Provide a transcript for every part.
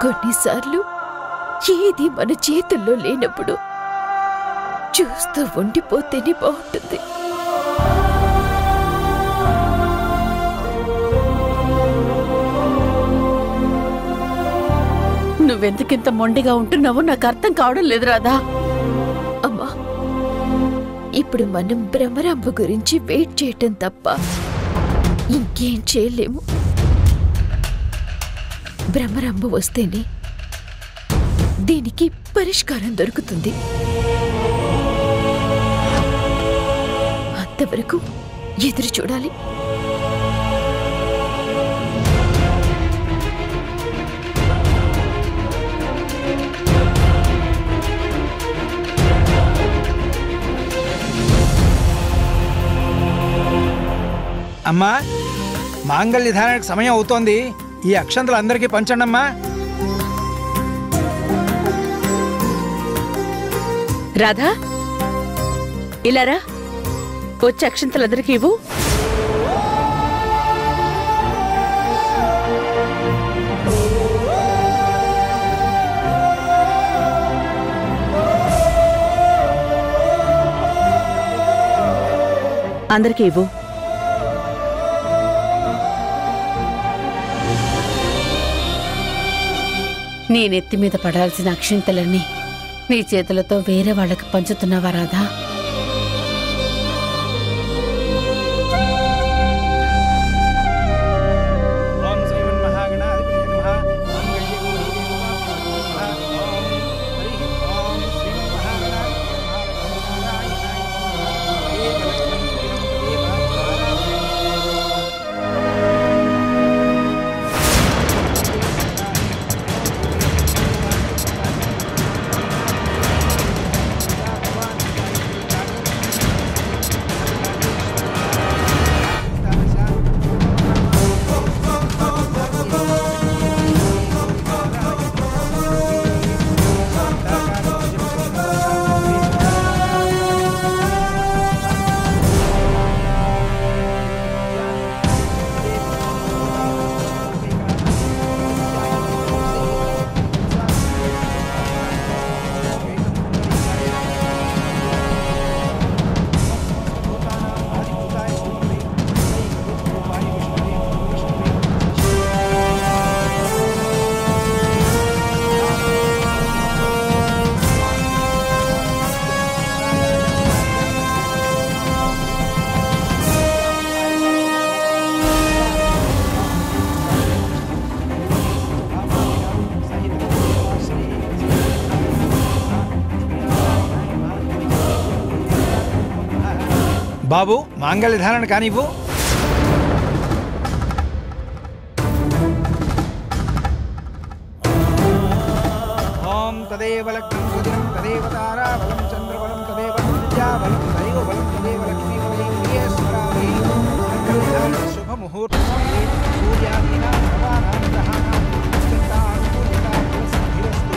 కొన్నిసార్లు ఏది మన చేతుల్లో లేనప్పుడు చూస్తూ ఉండిపోతేనే బాగుంటుంది. నువ్వెందుకింత మొండిగా ఉంటున్నావో నాకు అర్థం కావడం లేదు రాధా. అమ్మా, ఇప్పుడు మనం భ్రమరాంబ గురించి వెయిట్ చేయటం తప్ప ఇంకేం చేయలేము. భ్రమరాంబ వస్తేనే దీనికి పరిష్కారం దొరుకుతుంది. అంతవరకు ఎదురు చూడాలి. అమ్మా, మాంగళ్య ధారణకు సమయం అవుతోంది. ఈ అక్షంతలు అందరికీ పంచండి అమ్మా. రాధా, ఇలారా, వచ్చి అక్షంతలందరికీ ఇవ్వు. అందరికీ ఇవ్వు. నీ నెత్తి మీద పడాల్సిన అక్షింతలన్నీ నీ చేతులతో వేరే వాళ్ళకి పంచుతున్నావా రాధా? బాబు, మాంగళ్య ధారణ కానివ్వు. ఓం తదేవ లగ్నం సుదినం తదేవ తారాబలం చంద్రబలం తదేవ విద్యాబలం దైవబలం తదేవ లక్ష్మీబలం ప్రియేశ్వరావై మాంగళ్య ధారణ శుభ ముహూర్త సమయే సూర్యాదీనాం భవానాం గ్రహాణాం అత్యంతానుకూల్యతా ఫలసిద్ధిరస్తు.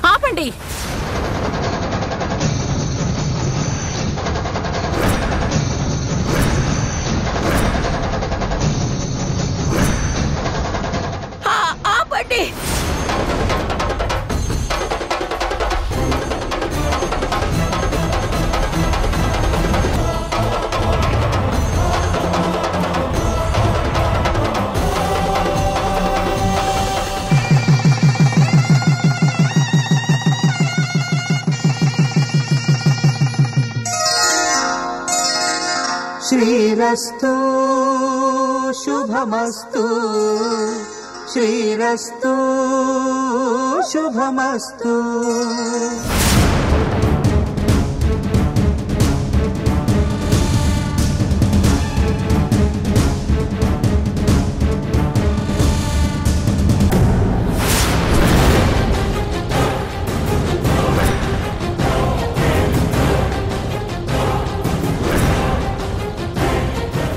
ఆపండి. ఆపండి. శ్రీరస్తు శుభమస్తు, శ్రీరస్తు శుభమస్తు.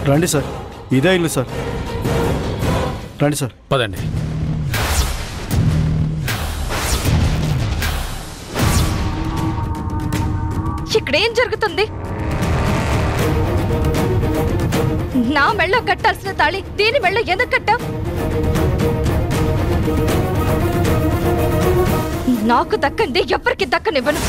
రండి సార్, ఇదే ఇల్లు సార్. రండి సార్. పదండి. ఇక్కడేం జరుగుతుంది? నా మెళ్ళో కట్టాల్సిన తాళి దీని మెళ్ళో ఎందుకు కట్టా? నాకు దక్కండి ఎవరికి దక్కనివ్వను.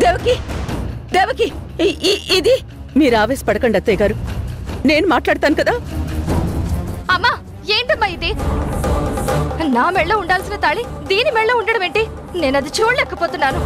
దేవకి, దేవకి, ఇది మీరు ఆవేశపడకండి అత్తయ్య గారు, నేను మాట్లాడతాను కదా. అమ్మా, ఏంటమ్మా ఇది? నా మెళ్ళో ఉండాల్సిన తాళి దీని మెళ్ళో ఉండడం ఏంటి? నేను అది చూడలేకపోతున్నాను.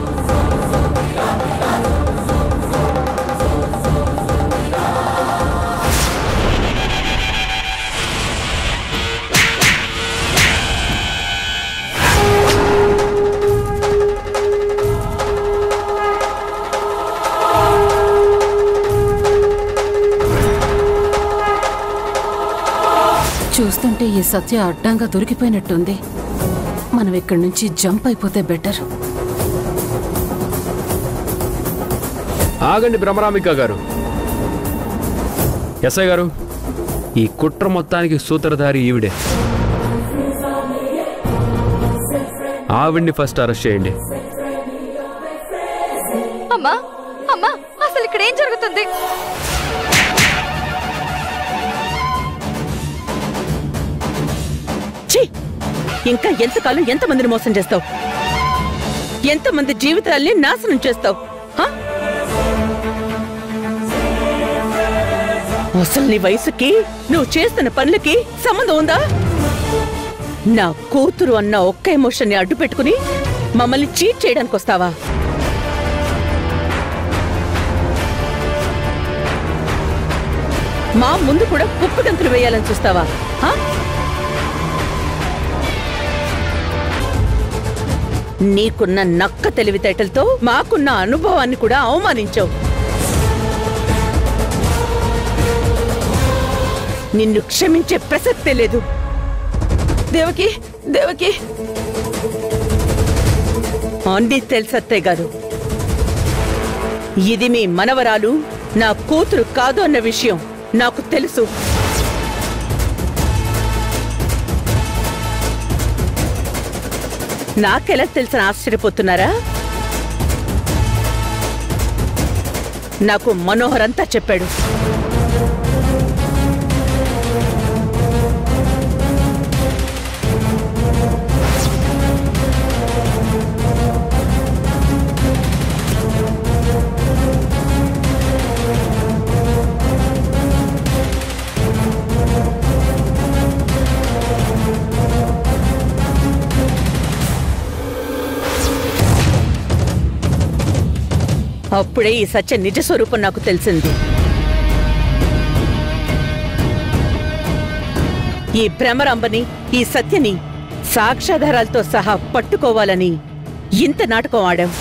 చూస్తుంటే ఈ సత్య అడ్డంగా దొరికిపోయినట్టుంది. మనం ఇక్కడి నుంచి జంప్ అయిపోతే బెటర్. ఆగండి భ్రమరాంబిక గారు. ఎస్ఐ గారు, ఈ కుట్ర మొత్తానికి సూత్రధారి ఈవిడే. ఆవిడ్ని ఫస్ట్ అరెస్ట్ చేయండి. అమ్మా, అమ్మా, అసలు ఇక్కడ ఏం జరుగుతుంది? ఇంకా ఎంతకాలం ఎంతమందిని మోసం చేస్తావు? ఎంతమంది జీవితాల్ని నాశనం చేస్తావు? అసలు నీ వయసుకి నువ్వు చేస్తున్న పనులకి సంబంధం ఉందా? నా కూతురు అన్న ఒక్క ఎమోషన్ని అడ్డు పెట్టుకుని మమ్మల్ని చీట్ చేయడానికి వస్తావా? మా ముందు కూడా కుప్పగంతులు వేయాలని చూస్తావా? నీకున్న నక్క తెలివితేటలతో మాకున్న అనుభవాన్ని కూడా అవమానించావు. నిన్ను క్షమించే ప్రసక్తే లేదు. దేవకి, దేవకి, అన్నీ తెలుసు అత్తయ్య గారు. ఇది మీ మనవరాలు నా కూతురు కాదు అన్న విషయం నాకు తెలుసు. నాకెలా తెలుసని ఆశ్చర్యపోతున్నారా? నాకు మనోహర్ అంతా చెప్పాడు. అప్పుడే ఈ సత్య నిజ స్వరూపం నాకు తెలిసింది. ఈ భ్రమరాంబని, ఈ సత్యని సాక్ష్యాధారాలతో సహా పట్టుకోవాలని ఇంత నాటకం ఆడాం.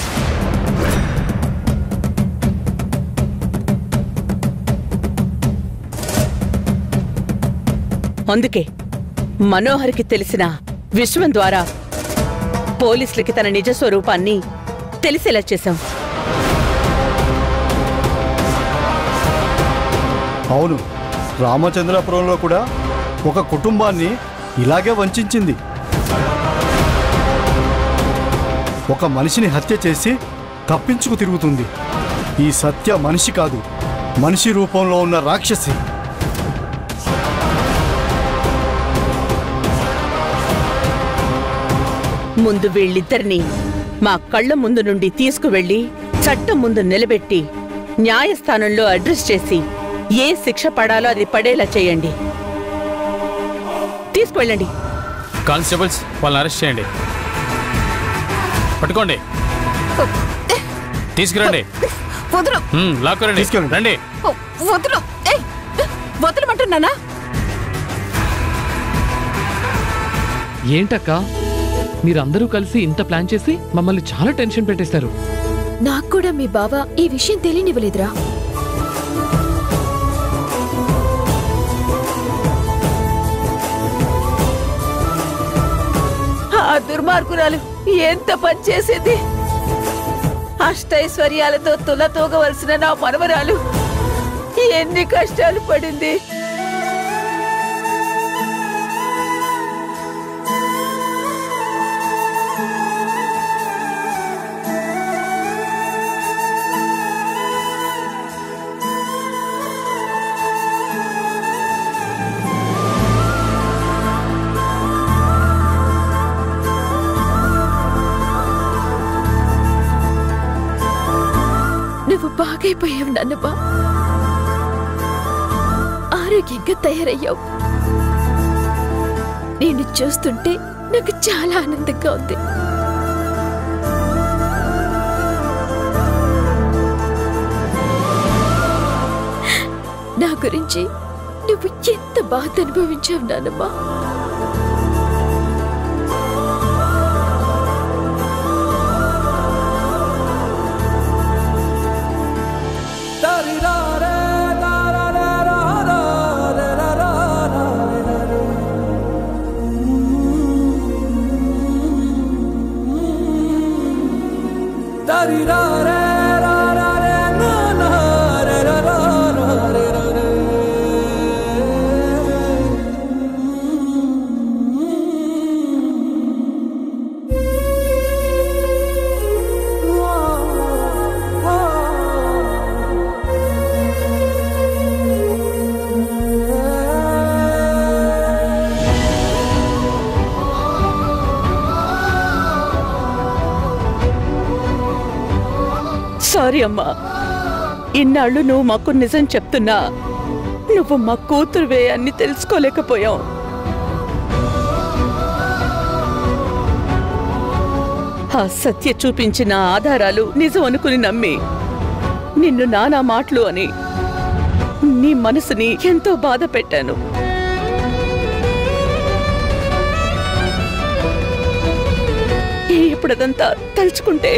అందుకే మనోహర్కి తెలిసిన విశ్వం ద్వారా పోలీసులకి తన నిజ స్వరూపాన్ని తెలిసేలా చేశాం. అవును, రామచంద్రపురంలో కూడా ఒక కుటుంబాన్ని ఇలాగే వంచింది. ఒక మనిషిని హత్య చేసి తప్పించుకు తిరుగుతుంది. ఈ సత్య మనిషి కాదు, మనిషి రూపంలో ఉన్న రాక్షసి. ముందు వీళ్ళిద్దరినీ మా కళ్ళ ముందు నుండి తీసుకువెళ్లి చట్టం ముందు నిలబెట్టి న్యాయస్థానంలో అడ్రస్ చేసి ఏ శిక్ష పడాలో అది పడేలా చేయండి. తీసుకువెళ్ళండి. కానిస్టేబుల్స్, వాళ్ళని అరెస్ట్ చేయండి. పట్టుకోండి, తీసుకురండి. లాక్కురండి, రండి. వదలమంటున్నానా? ఏంటక్క, మీరందరూ కలిసి ఇంత ప్లాన్ చేసి మమ్మల్ని చాలా టెన్షన్ పెట్టేశారు. నాకు కూడా మీ బావ ఈ విషయం తెలియనివ్వలేదురా. దుర్మార్గురాలు ఎంత పని చేసింది. అష్టైశ్వర్యాలతో తులతూగవలసిన నా మనవరాలు ఎన్ని కష్టాలు పడింది. నువ్వు బాగైపోయావు నాన్నమ్మ. ఆరోగ్యంగా తయారయ్యావు. నేను చూస్తుంటే నాకు చాలా ఆనందంగా ఉంది. నా గురించి నువ్వు ఎంత బాధ అనుభవించావు నాన్నమ్మ. సారీ అమ్మా, ఇన్నాళ్ళు నువ్వు మాకు నిజం చెప్తున్నా నువ్వు మా కూతురువే అని తెలుసుకోలేకపోయావు. ఆ సత్య చూపించిన ఆధారాలు నిజం అనుకుని నమ్మి నిన్ను నానా మాటలు అని నీ మనసుని ఎంతో బాధ పెట్టాను. ఇప్పుడదంతా తలుచుకుంటే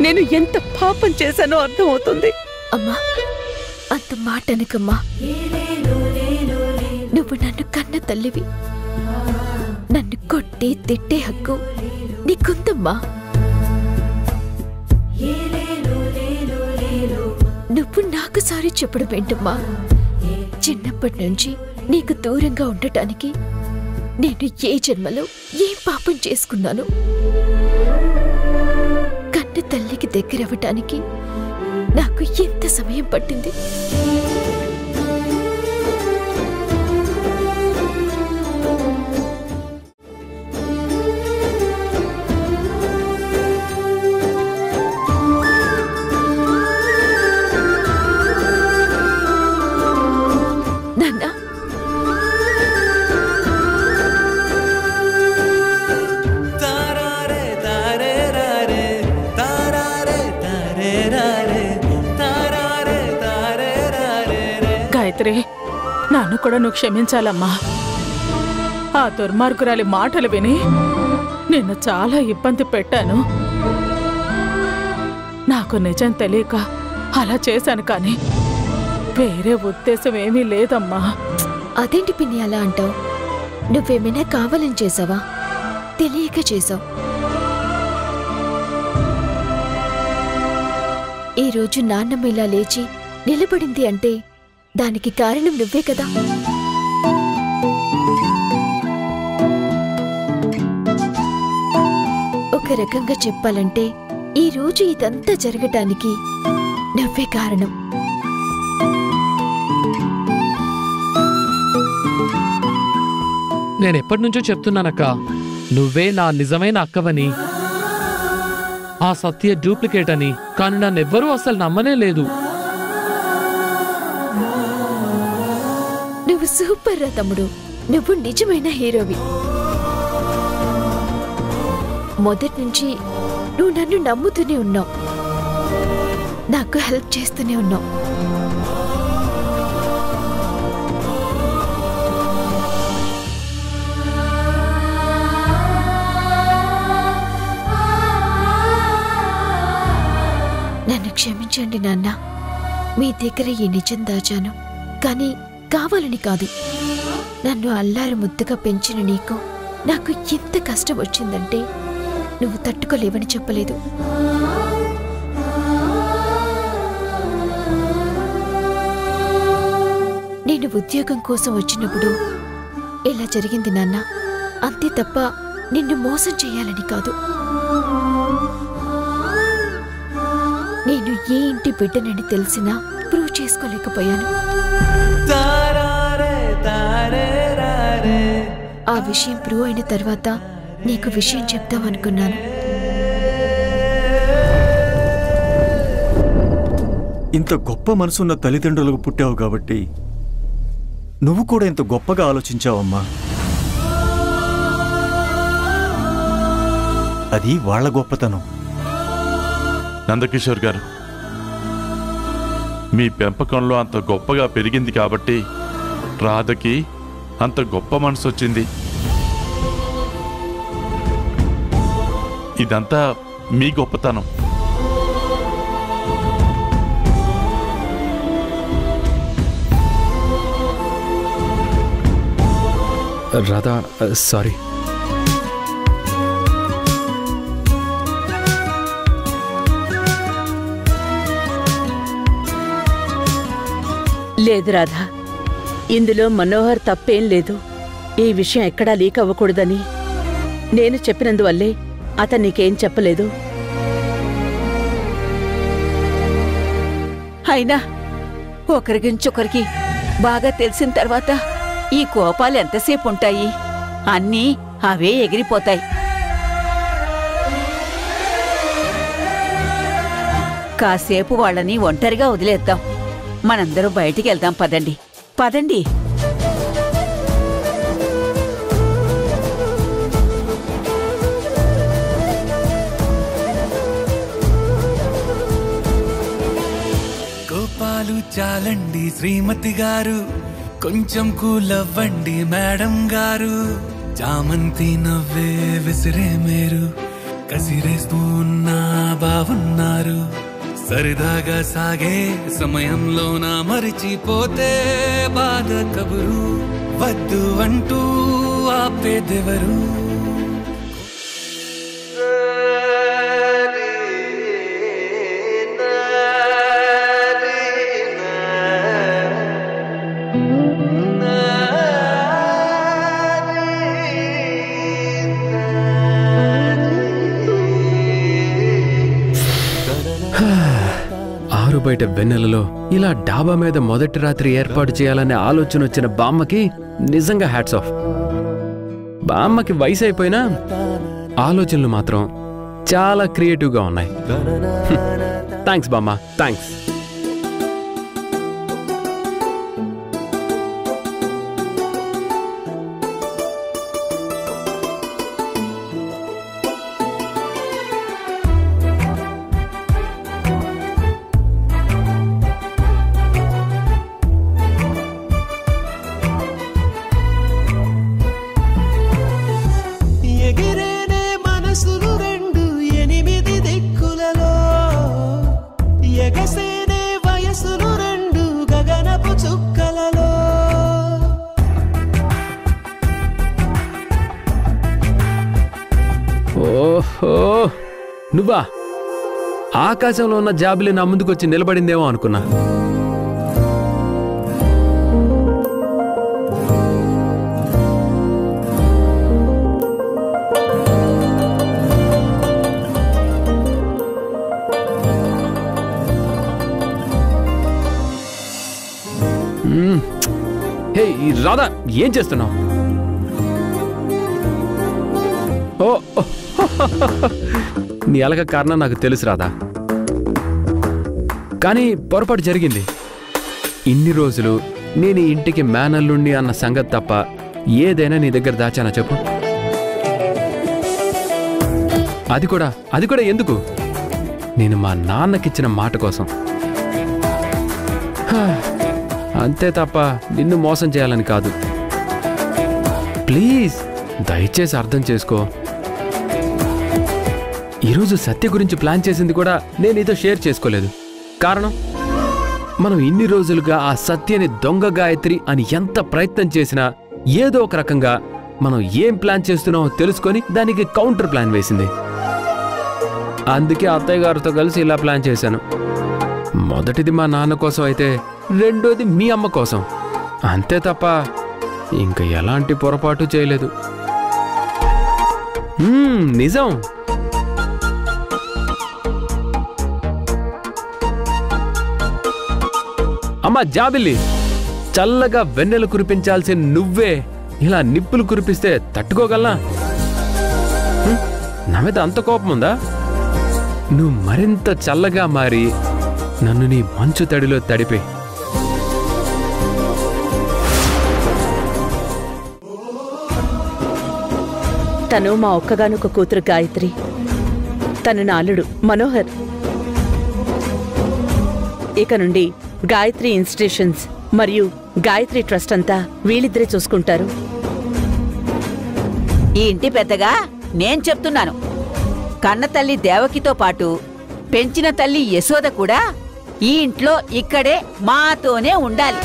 నేను ఎంత పాపం చేశానో అర్థమవుతుంది. అమ్మా, అంత మాట అనకమ్మా. నువ్వు నన్ను కన్న తల్లివి. నన్ను కొట్టి తిట్టే హక్కు నీకుందమ్మా. నువ్వు నాకు సారీ చెప్పడం ఏంటమ్మా? చిన్నప్పటి నుంచి నీకు దూరంగా ఉండటానికి నేను ఏ జన్మలో ఏం పాపం చేసుకున్నాను? కన్న తల్లికి దగ్గరవ్వటానికి నాకు ఎంత సమయం పట్టింది? నాన్న, గాయత్రి, నన్ను కూడా నువ్వు క్షమించాలమ్మా. ఆ దుర్మార్గురాలి మాటలు విని నిన్ను చాలా ఇబ్బంది పెట్టాను. నాకు నిజం తెలియక అలా చేశాను, కానీ వేరే ఉద్దేశం ఏమీ లేదమ్మా. అదేంటి పిన్ని అలా అంటావు? నువ్వేమైనా కావాలని చేసావా? తెలియక చేసావు. ఈరోజు నాన్నమ్మ ఇలా లేచి నిలబడింది అంటే దానికి కారణం నువ్వే కదా. ఒక రకంగా చెప్పాలంటే ఈ రోజు ఇదంతా జరగటానికి నువ్వే కారణం. నేనెప్పటి నుంచో చెప్తున్నానక్క, నువ్వే నా నిజమైన అక్కవని, ఆ సత్య డూప్లికేట్ అని. కానీ నన్నెవ్వరూ అసలు నమ్మనే లేదు. నువ్వు సూపర్ రా తమ్ముడు. నువ్వు నిజమైన హీరోవి. మొదటి నుంచి నువ్వు నన్ను నమ్ముతూనే ఉన్నావు, నాకు హెల్ప్ చేస్తూనే ఉన్నావు. నన్ను క్షమించండి నాన్న. మీ దగ్గర ఈ నిజం దాచాను, కానీ కావాలని కాదు. నన్ను అల్లారు ముద్దుగా పెంచిన నీకు నాకు ఎంత కష్టం వచ్చిందంటే నువ్వు తట్టుకోలేవని చెప్పలేదు. నేను ఉద్యోగం కోసం వచ్చినప్పుడు ఇలా జరిగింది నాన్న, అంతే తప్ప నిన్ను మోసం చేయాలని కాదు. నేను ఏ ఇంటి బిడ్డనని తెలిసినా ప్రూవ్ చేసుకోలేకపోయాను. ఆ విషయం ప్రూవ్ అయిన తర్వాత నీకు విషయం చెప్తామనుకున్నాను. ఇంత గొప్ప మనసున్న తల్లిదండ్రులకు పుట్టావు కాబట్టి నువ్వు కూడా ఇంత గొప్పగా ఆలోచించావమ్మా. అది వాళ్ళ గొప్పతనం. నందకిషోర్ గారు, మీ పెంపకంలో అంత గొప్పగా పెరిగింది కాబట్టి రాధకి అంత గొప్ప మనసు వచ్చింది. ఇదంతా మీ గొప్పతనం. రాధా, సారీ. లేదు రాధా, ఇందులో మనోహర్ తప్పేం లేదు. ఈ విషయం ఎక్కడా లీక్ అవ్వకూడదని నేను చెప్పినందువల్లే అతను నీకేం చెప్పలేదు. అయినా ఒకరి గురించి ఒకరికి బాగా తెలిసిన తర్వాత ఈ కోపాలు ఎంతసేపు ఉంటాయి? అన్నీ అవే ఎగిరిపోతాయి. కాసేపు వాళ్ళని ఒంటరిగా వదిలేద్దాం. మనందరూ బయటికి వెళ్దాం. పదండి పదండి. కోపాలు చాలండి శ్రీమతి గారు, కొంచెం కూలవ్వండి మేడం గారు. చామంతి నవ్వే విసిరే మేరు, కసిరేస్తూ ఉన్నా బావున్నారు. సరదాగా సాగే సమయంలోన మరిచిపోతే బాధ కబురు, వద్దు అంటూ ఆపేదెవరు? బయట వెన్నెలలో ఇలా డాబా మీద మొదటి రాత్రి ఏర్పాటు చేయాలనే ఆలోచన వచ్చిన బామ్మకి నిజంగా హ్యాట్స్ ఆఫ్. బామ్మకి వయసు అయిపోయినా ఆలోచనలు మాత్రం చాలా క్రియేటివ్గా ఉన్నాయి. థ్యాంక్స్ బామ్మ, థ్యాంక్స్. ఓహో, నువ్వా? ఆకాశంలో ఉన్న జాబిలి నా ముందుకొచ్చి నిలబడిందేమో అనుకున్నా. హే రాధా, ఏం చేస్తున్నావు? ఓ, నీ అలక కారణం నాకు తెలుసు రాధా, కానీ పొరపాటు జరిగింది. ఇన్ని రోజులు నేను ఇంటికి మేనల్లుండి అన్న సంగతి తప్ప ఏదైనా నీ దగ్గర దాచానా చెప్పు? అది కూడా ఎందుకు? నేను మా నాన్నకిచ్చిన మాట కోసం. అంతే తప్ప నిన్ను మోసం చేయాలని కాదు. ప్లీజ్ దయచేసి అర్థం చేసుకో. ఈరోజు సత్య గురించి ప్లాన్ చేసింది కూడా నేను నీతో షేర్ చేసుకోలేదు. కారణం, మనం ఇన్ని రోజులుగా ఆ సత్యని దొంగ గాయత్రి అని ఎంత ప్రయత్నం చేసినా ఏదో ఒక రకంగా మనం ఏం ప్లాన్ చేస్తున్నామో తెలుసుకొని దానికి కౌంటర్ ప్లాన్ వేసింది. అందుకే అత్తయ్య గారితో కలిసి ఇలా ప్లాన్ చేశాను. మొదటిది మా నాన్న కోసం అయితే రెండోది మీ అమ్మ కోసం. అంతే తప్ప ఇంకా ఎలాంటి పొరపాటు చేయలేదు. నిజం. అమ్మా జాబిల్లి, చల్లగా వెన్నెలు కురిపించాల్సిన నువ్వే ఇలా నిప్పులు కురిపిస్తే తట్టుకోగలనా? నా మీద అంత కోపం ఉందా? నువ్వు మరింత చల్లగా మారి నన్ను నీ మంచు తడిలో తడిపే. తను మా ఒక్కగానొక్క కూతురు గాయత్రి, తను నా అల్లుడు మనోహర్. ఇక నుండి గాయత్రి ఇన్స్టిట్యూషన్స్ మరియు గాయత్రి ట్రస్ట్ అంతా వీళ్ళిద్దరే చూసుకుంటారు. ఈ ఇంటి పెద్దగా నేను చెప్తున్నాను, కన్న తల్లి దేవకితో పాటు పెంచిన తల్లి యశోద కూడా ఈ ఇంట్లో ఇక్కడే మాతోనే ఉండాలి.